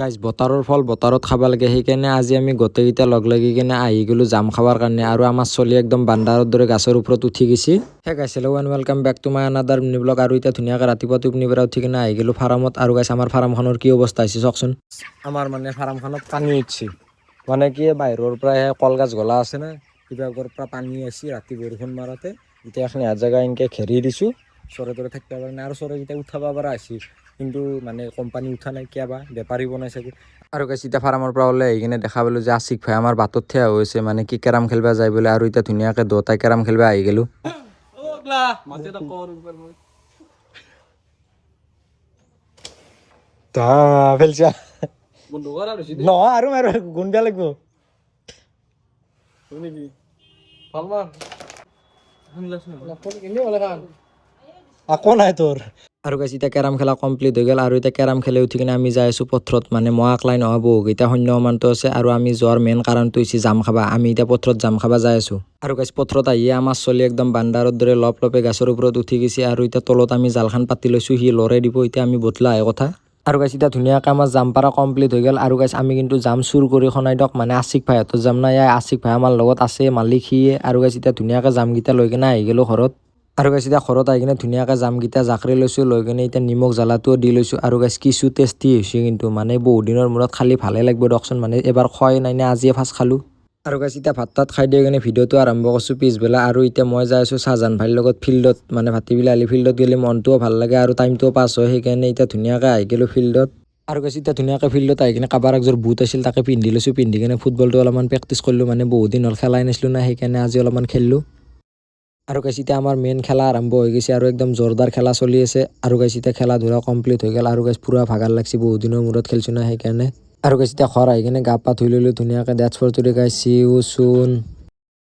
Guys বতাৰৰ ফল বতাৰত খাব লাগে, সেইকাৰণে আজি আমি গোটেইকেইটা লগ লাগি কিনে আহি গ'লো জাম খাবৰ কাৰণে। আৰু আমাৰ চলি একদম বান্দাৰৰ দৰে গাছৰ ওপৰত উঠি গৈছে। Hey guys hello' and welcome back to my another mini vlog. আৰু এতিয়া ধুনীয়াকৈ ৰাতিপুৱা টোপনিৰ পৰা উঠি কিনে আহি গ'লো ফাৰ্মত। আৰু গাইজ আমাৰ ফাৰ্মখনৰ কি অৱস্থা হৈছে চাওকচোন। আমাৰ মানে ফাৰ্মখনত পানী উঠছে, মানে কি বাহিৰৰ পৰা কলগছ গলা আছে না, কিবাৰ পৰা পানী আহিছে ৰাতি বৰষুণ মাৰতে। এতিয়া এখন জেগা এনেকৈ ঘেৰি দিছোঁ, চৰে তৰে থাকিব পৰা নাই। আৰু চৰাইকেইটা উঠাব পৰা হৈছে, কিন্তু মানে কোম্পানী উঠা নাই, কিয়াবা বেপাৰী বনাই চাগে। আৰু গাইজ এতিয়া ফাৰ্মৰ পৰা ওলাই আহি কিনে দেখা পালোঁ যে আছিক ভাই আমাৰ বাটত থিয় হৈছে, মানে কি কেৰাম খেলিব যায় বোলে। আৰু এতিয়া ধুনীয়াকৈ দুটাই কেৰাম খেলিব আহি গ'লোঁ। নহয় আৰু মাৰিব গুণ বেয়া লাগিব। আকৌ নাই তোৰ। আৰু গাইজ এতিয়া কেৰাম খেলা কমপ্লিট হৈ গ'ল। আৰু এতিয়া কেৰাম খেলি উঠি কিনে আমি যাই আছোঁ পথাৰত। মানে মই একলাই নহয়, বহুকেইটা সৈন্য সমান্ত আছে। আৰু আমি যোৱাৰ মেইন কাৰণটো হৈছে জাম খাবা। আমি এতিয়া পথাৰত জাম খাবা যাই আছোঁ। আৰু গাইজ পথাৰত আহিয়ে আমাৰ চলি একদম বান্দাৰৰ দৰে লপ লপে গাছৰ ওপৰত উঠি গৈছে। আৰু এতিয়া তলত আমি জালখন পাতি লৈছোঁ, সি লৰাই দিব, এতিয়া আমি বদলা আহে কথা। আৰু গাইজ এতিয়া ধুনীয়াকৈ আমাৰ জাম পাৰা কমপ্লিট হৈ গ'ল। আৰু গাইজ আমি কিন্তু জাম চুৰ কৰি খনাই দিয়ক, মানে আছিক ভাইহঁতৰ জাম নাই, আছিক ভাই আমাৰ লগত আছে, মালিক সিয়ে। আৰু গাইজ এতিয়া ধুনীয়াকৈ জামকেইটা লৈ কিনে আহি গ'লোঁ ঘৰত। আৰু গাইজ এতিয়া ঘৰত আহি কিনে ধুনীয়াকৈ জামকেইটা জাকৰি লৈছোঁ, লৈ কিনে এতিয়া নিমখ জ্বালাটোও দি লৈছোঁ। আৰু গাইজ কিছু টেষ্টি হৈছে, কিন্তু মানে বহুত দিনৰ মূৰত খালি ভালে লাগিব দিয়কচোন, মানে এবাৰ খোৱাই নাই নে আজিয়ে ফাৰ্ষ্ট খালোঁ। আৰু গাইজ এতিয়া ভাত তাত খাই দি কিনে ভিডিঅ'টো আৰম্ভ কৰিছোঁ পিছবেলা। আৰু এতিয়া মই যাই আছোঁ চাহজান ভাইৰ লগত ফিল্ডত, মানে ভাতিবেলা আহিলে ফিল্ডত গ'লে মনটোও ভাল লাগে আৰু টাইমটোও পাছ হয়, সেইকাৰণে এতিয়া ধুনীয়াকৈ আহি গ'লোঁ ফিল্ডত। আৰু গাইজ এতিয়া ধুনীয়াকৈ ফিল্ডত আহি কিনে কাবাৰ একযোৰ বুট আছিল, তাকে পিন্ধি লৈছোঁ, পিন্ধি কিনে ফুটবলটো অলপমান প্ৰেক্টিছ কৰিলোঁ, মানে বহুত দিন হ'ল খেলাই নাছিলোঁ না, সেইকাৰণে আজি অলপমান খেলিলোঁ। আৰু গাইজ এতিয়া আমাৰ মেইন খেলা আৰম্ভ হৈ গৈছে, আৰু একদম জোৰদাৰ খেলা চলি আছে। আৰু গাইজ এতিয়া খেলা ধূলা কমপ্লিট হৈ গ'ল। আৰু গাইজ পুৰা ভাগাৰ লাগছে, বহুত দিনৰ মূৰত খেলিছোঁ না সেইকাৰণে। আৰু গাইজ এতিয়া ঘৰ আহি কিনে গা পা ধুই ল'লোঁ ধুনীয়াকৈ। That's for today guys, see you চুন।